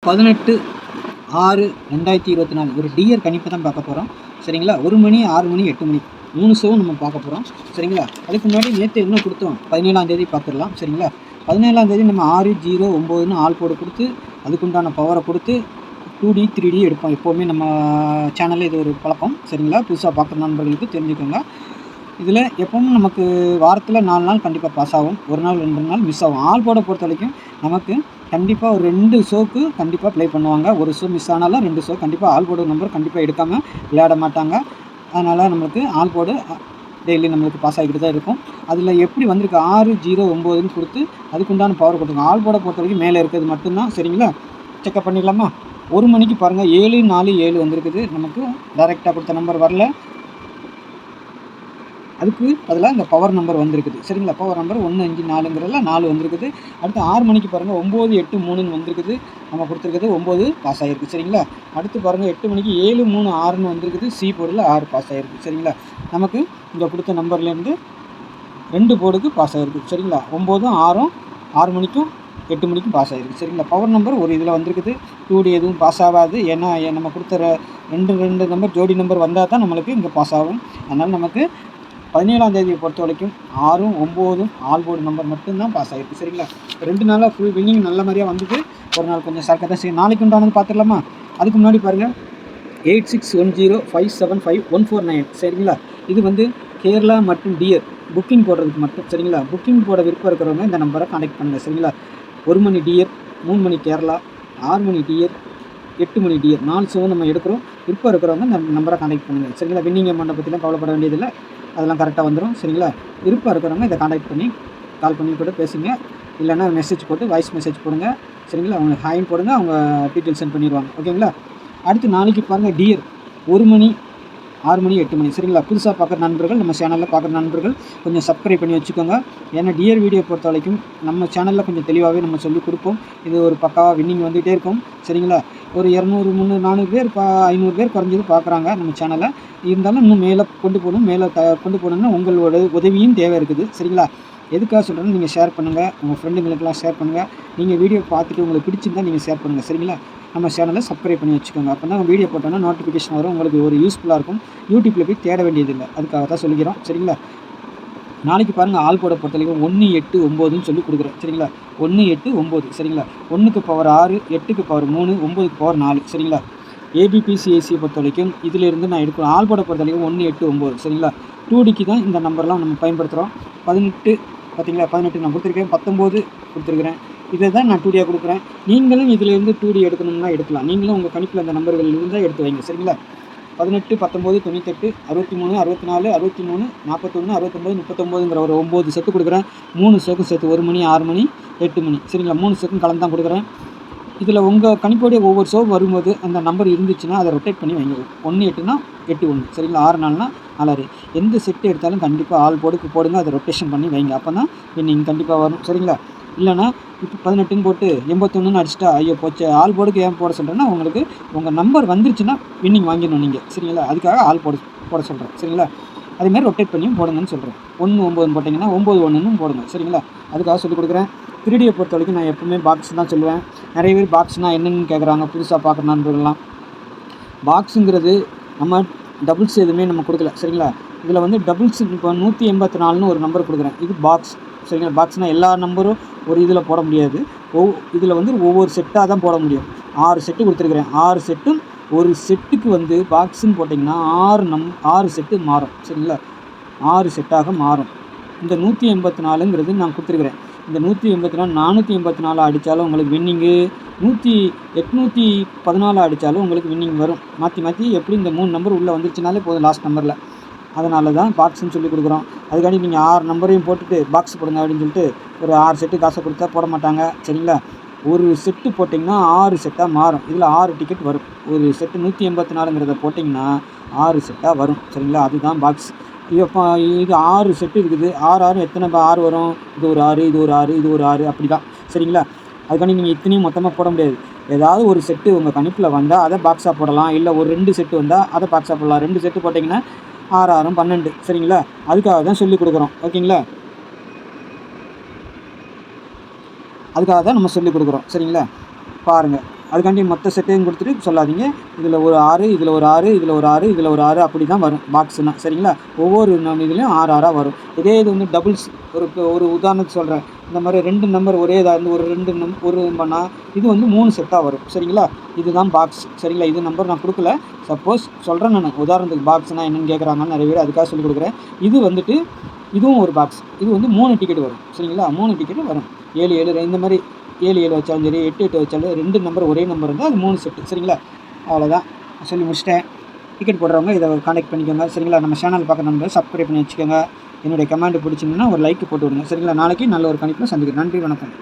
18/6/2024 ஒரு டியர் கணிப்பு தான் பார்க்க போகிறோம். சரிங்களா? 1 மணி, 6 மணி, 8 மணி 3 ஷோவும் நம்ம பார்க்க போகிறோம். சரிங்களா? அதுக்கு முன்னாடி நேற்று என்ன கொடுத்தோம், 17ஆம் தேதி பார்த்துடலாம். சரிங்களா? 17ஆம் தேதி நம்ம 6, 0, 9ன்னு ஆல் போர்டு கொடுத்து அதுக்குண்டான பவரை கொடுத்து 2D 3D எடுப்போம். எப்போவுமே நம்ம சேனலில் இது ஒரு பழக்கம். சரிங்களா? புதுசாக பார்க்குற நண்பர்களுக்கு தெரிஞ்சுக்கோங்க. இதில் எப்பவும் நமக்கு வாரத்தில் 4 நாள் கண்டிப்பாக பாஸ் ஆகும். 1 நாள் 2 நாள் மிஸ் ஆகும். ஆல் போர்டை பொறுத்த வரைக்கும் நமக்கு கண்டிப்பாக ஒரு 2 ஷோக்கு கண்டிப்பாக ப்ளே பண்ணுவாங்க. ஒரு ஷோ மிஸ் ஆனாலும் 2 ஷோ கண்டிப்பாக ஆல் போர்டு நம்பர் கண்டிப்பாக எடுக்காமல் விளையாட மாட்டாங்க. அதனால் நம்மளுக்கு ஆல் போர்டு டெய்லி நம்மளுக்கு பாஸ் ஆகிக்கிட்டு தான் இருக்கும். அதில் எப்படி வந்திருக்கு 6, 0, 9ன்னு கொடுத்து அதுக்குண்டான பவர் கொடுத்துருங்க. ஆல் போர்டை பொறுத்த வரைக்கும் மேலே இருக்கிறது மட்டும்தான். சரிங்களா? செக்அப் பண்ணிடலாமா? 1 மணிக்கு பாருங்கள் 7, 4, 7 வந்திருக்குது. நமக்கு டைரெக்டாக கொடுத்த நம்பர் வரல. அதுக்கு பதிலாக இந்த பவர் நம்பர் வந்திருக்குது. சரிங்களா? பவர் நம்பர் 1, 5, 4ங்கிறதுல 4 வந்திருக்குது. அடுத்து 6 மணிக்கு பாருங்கள் 9, 8, 3ன்னு வந்திருக்குது. நம்ம கொடுத்துருக்குது 9 பாஸ் ஆகிருக்கு. சரிங்களா? அடுத்து பாருங்கள் 8 மணிக்கு 7, 3, 6ன்னு வந்திருக்குது. சி போர்டில் 6 பாஸ் ஆகிருக்கு. சரிங்களா? நமக்கு இங்கே கொடுத்த நம்பர்லேருந்து 2 போர்டுக்கு பாஸ் ஆகிருக்கு. சரிங்களா? 9ம் 6ம் 6 மணிக்கும் 8 மணிக்கும் பாஸ் ஆகிருக்கு. சரிங்களா? பவர் நம்பர் ஒரு இதில் வந்திருக்குது. 2D எதுவும் பாஸ் ஆகாது. ஏன்னா நம்ம கொடுத்த 2 நம்பர் ஜோடி நம்பர் வந்தால் தான் நம்மளுக்கு இங்கே பாஸ் ஆகும். அதனால் நமக்கு 17ஆம் தேதியை பொறுத்த வரைக்கும் 6ம் 9ம் ஆல் போர்டு நம்பர் மட்டும்தான் பாஸ் ஆகிருக்கு. சரிங்களா? 2 நாளாக ஃபுல் வின்னிங் நல்ல மாதிரியாக வந்துட்டு ஒரு நாள் கொஞ்சம் சரக்க தான் செய்யும். நாளைக்கு உண்டானது பார்த்துடலாமா? அதுக்கு முன்னாடி பாருங்கள் 8610575149. சரிங்களா? இது வந்து கேரளா மற்றும் டியர் புக்கிங் போடுறதுக்கு மட்டும். சரிங்களா? புக்கிங் போட விருப்பம் இருக்கிறவங்க இந்த நம்பரை கான்டெக்ட் பண்ணுங்கள். சரிங்களா? 1 மணி டியர், 3 மணி கேரளா, 6 மணி டியர், 8 மணி டியர் 4 ஷோவும் நம்ம எடுக்கிறோம். விருப்பம் இருக்கிறவங்க இந்த நம்பரை கான்டெக்ட் பண்ணுங்கள். சரிங்களா? வின்னிங் அமௌண்ட்டை பற்றிலாம் கவலைப்பட வேண்டியதில்லை. அதெல்லாம் கரெக்டாக வந்துடும். சரிங்களா? விருப்பம் இருக்கிறவங்க இதை கான்டாக்ட் பண்ணி கால் பண்ணி கூட பேசுங்க. இல்லைன்னா மெசேஜ் போட்டு வாய்ஸ் மெசேஜ் போடுங்க. சரிங்களா? அவங்க ஹாயின் போடுங்க. அவங்க டீட்டெயில் சென்ட் பண்ணிடுவாங்க. ஓகேங்களா? அடுத்து நாளைக்கு பாருங்கள் டியர் 1 மணி, 6 மணி, 8 மணி. சரிங்களா? புதுசாக பார்க்குற நண்பர்கள், நம்ம சேனலில் பார்க்குற நண்பர்கள் கொஞ்சம் சப்ஸ்கிரைப் பண்ணி வச்சுக்கோங்க. ஏன்னா டியர் வீடியோ பொறுத்த வரைக்கும் நம்ம சேனலில் கொஞ்சம் தெளிவாகவே நம்ம சொல்லிக் கொடுப்போம். இது ஒரு பக்காவாக வின்னிங் வந்துகிட்டே இருக்கும். சரிங்களா? ஒரு 200, 300, 400 பேர் 500 பேர் குறைஞ்சது பார்க்குறாங்க நம்ம சேனலை. இருந்தாலும் இன்னும் மேலே கொண்டு போகணும். மேலே கொண்டு போகணுன்னா உங்களோட உதவியும் தேவை இருக்குது. சரிங்களா? எதுக்காக சொல்கிறேன்னு நீங்கள் ஷேர் பண்ணுங்கள். உங்கள் ஃப்ரெண்டுங்களுக்கெல்லாம் ஷேர் பண்ணுங்கள். நீங்கள் வீடியோ பார்த்துட்டு உங்களுக்கு பிடிச்சிருந்தால் நீங்கள் ஷேர் பண்ணுங்கள். சரிங்களா? நம்ம சேனலை சப்ஸ்கிரைப் பண்ணி வச்சுக்கோங்க. அப்போ தான் வீடியோ போட்டோன்னா நோட்டிஃபிகேஷன் வரும். உங்களுக்கு ஒரு யூஸ்ஃபுல்லாக இருக்கும். யூடியூப்பில் போய் தேட வேண்டியதில்லை. அதுக்காக தான் சொல்லிக்கிறோம். சரிங்களா? நாளைக்கு பாருங்கள் ஆல் போர்டை பொறுத்தவரைக்கும் 1, 8, 9ன்னு சொல்லி கொடுக்குறேன். சரிங்களா? 1, 8, 9. சரிங்களா? 1க்கு பவர் 6, 8க்கு பவர் 3, 9க்கு பவர் 4. சரிங்களா? ஏபிபிசிஐசியை பொறுத்த வரைக்கும் இதிலிருந்து நான் எடுக்கிறேன். ஆல் போர்டை பொறுத்த வரைக்கும் 1, 8, 9. சரிங்களா? 2Dக்கு தான் இந்த நம்பர்லாம் நம்ம பயன்படுத்துகிறோம். 18 பார்த்தீங்களா? 18 நான் கொடுத்துருக்கேன். 19 கொடுத்துருக்குறேன். இதை தான் நான் 2Dயாக கொடுக்குறேன். நீங்களும் இதிலேருந்து 2D எடுக்கணும்னா எடுக்கலாம். நீங்களும் உங்கள் கணிப்பில் அந்த நம்பர்கள் இருந்தால் எடுத்து வைங்க. சரிங்களா? 18, 19, 98, 63, 64, 63, 41, 69, 39ங்கிற ஒரு 9 செட்டு கொடுக்குறேன். 3 ஷோக்கும் சேர்த்து 1 மணி, 6 மணி, 8 மணி. சரிங்களா? 3 ஷோக்கும் கலந்து தான் கொடுக்குறேன். இதில் உங்கள் கணிப்போடைய ஒவ்வொரு ஷோ வரும்போது அந்த நம்பர் இருந்துச்சுன்னா அதை ரொட்டேட் பண்ணி வைங்க. 1, 8னா 8, 1. சரிங்களா? 6, 4னா 4. எந்த செட்டு எடுத்தாலும் கண்டிப்பாக ஆல் போர்டுக்கு போடுங்க. அதை ரொட்டேஷன் பண்ணி வைங்க. அப்போ தான் நீங்கள் கண்டிப்பாக வரும். சரிங்களா? இல்லைனா இப்போ 18ன்னு போட்டு 81ன்னு அடிச்சிட்டா ஐயோ போச்சு. ஆல் போர்டுக்கு ஏன் போட சொல்கிறேன்னா உங்களுக்கு உங்கள் நம்பர் வந்துருச்சுன்னா வின்னிங் வாங்கிடணும் நீங்கள். சரிங்களா? அதுக்காக ஆல் போட சொல்கிறேன். சரிங்களா? அதேமாதிரி ரொட்டேட் பண்ணியும் போடுங்கன்னு சொல்கிறேன். 1, 9 போட்டிங்கன்னா 9, 1ன்னு போடுங்க. சரிங்களா? அதுக்காக சொல்லிக் கொடுக்குறேன். 3Dயை பொறுத்த வரைக்கும் நான் எப்பவுமே பாக்ஸ் தான் சொல்லுவேன். நிறைய பேர் பாக்ஸ்னால் என்னென்னு கேட்குறாங்க புதுசாக பார்க்குற நண்பர்கள்லாம். பாக்ஸுங்கிறது நம்ம டபுள்ஸ் எதுவுமே நம்ம கொடுக்கல. சரிங்களா? இதில் வந்து டபுள்ஸ் இப்போ 184ன்னு ஒரு நம்பர் கொடுக்குறேன். இது பாக்ஸ். சரிங்களா? பாக்ஸ்னால் எல்லா நம்பரும் ஒரு இதில் போட முடியாது. இதில் வந்து ஒவ்வொரு செட்டாக தான் போட முடியும். 6 செட்டு கொடுத்துருக்குறேன். 6 செட்டும் ஒரு செட்டுக்கு வந்து பாக்ஸுன்னு போட்டிங்கன்னா 6 செட்டு மாறும். சரிங்களா? 6 செட்டாக மாறும். இந்த 184ங்கிறது நான் கொடுத்துருக்குறேன். இந்த 184 484 அடித்தாலும் உங்களுக்கு வின்னிங்கு, 814 அடித்தாலும் உங்களுக்கு வின்னிங் வரும். மாற்றி மாற்றி எப்படி இந்த 3 நம்பர் உள்ளே வந்துருச்சுனாலே போதும் லாஸ்ட் நம்பரில். அதனால தான் பாக்ஸ்ன்னு சொல்லி கொடுக்குறோம். அதுக்காண்டி நீங்கள் 6 நம்பரையும் போட்டுட்டு பாக்ஸ் போடுங்க அப்படின்னு சொல்லிட்டு ஒரு 6 செட்டு காசை கொடுத்தா போட மாட்டாங்க. சரிங்களா? ஒரு செட்டு போட்டிங்கன்னா 6 செட்டாக மாறும். இதில் 6 டிக்கெட் வரும். ஒரு செட்டு 184ங்கிறத போட்டிங்கன்னா 6 செட்டாக வரும். சரிங்களா? அதுதான் பாக்ஸ். இப்போ இது 6 செட்டு இருக்குது. 6 6 எத்தனை 6 வரும்? இது ஒரு 6, இது ஒரு 6, இது ஒரு 6 அப்படி தான். சரிங்களா? அதுக்காண்டி நீங்கள் இத்தனையும் மொத்தமாக போட முடியாது. ஏதாவது ஒரு செட்டு உங்கள் கணிப்பில் வந்தால் அதை பாக்ஸாக போடலாம். இல்லை ஒரு 2 செட்டு வந்தால் அதை பாக்ஸாக போடலாம். 2 செட்டு போட்டிங்கன்னா 6 6 12. சரிங்களா? அதுக்காக தான் சொல்லிக் கொடுக்குறோம். ஓகேங்களா? அதுக்காக தான் நம்ம சொல்லிக் கொடுக்குறோம். சரிங்களா? பாருங்கள். அதுக்காண்டி மொத்த செட்டையும் கொடுத்துட்டு சொல்லாதீங்க. இதில் ஒரு 6, இதில் ஒரு 6, இதில் ஒரு 6, இதில் ஒரு 6 அப்படி தான் வரும் பாக்ஸ்னா, சரிங்களா? ஒவ்வொரு இதுலேயும் 6 6 வரும். இதே இது வந்து டபுள்ஸ், ஒரு உதாரணத்துக்கு சொல்கிறேன். இந்த மாதிரி 2 நம்பர் ஒரே இதாக இருந்து ஒரு 2 ஒரு பண்ணால் இது வந்து 3 செட்டாக வரும், சரிங்களா? இதுதான் பாக்ஸ், சரிங்களா? இது நம்பர் நான் கொடுக்கல, சப்போஸ் சொல்கிறேன் நான். உதாரணத்துக்கு பாக்ஸ்னால் என்னென்னு கேட்குறாங்கன்னு நிறைய பேர், அதுக்காக சொல்லிக் கொடுக்குறேன். இது வந்துட்டு இதுவும் ஒரு பாக்ஸ். இது வந்து 3 டிக்கெட் வரும், சரிங்களா? 3 டிக்கெட் வரும். 7 7 இந்த மாதிரி 7 7 வச்சாலும் சரி, 8 8 வச்சாலும் 2 நம்பர் ஒரே நம்பர் இருந்தால் அது 3 செட்டு, சரிங்களா? அவ்வளோதான், சொல்லி முடிச்சிட்டேன். டிக்கெட் போடுறவங்க இதை கான்டெக்ட் பண்ணிக்கோங்க, சரிங்களா? நம்ம சேனல் பார்க்குற நம்பர் சப்ஸ்கிரைப் பண்ணி வச்சுக்கோங்க. என்னுடைய கமெண்ட் பிடிச்சிங்கன்னா ஒரு லைக் போட்டு விடுங்க, சரிங்களா? நாளைக்கு நல்ல ஒரு கணிப்பில் சந்திக்கிறேன். நன்றி, வணக்கம்.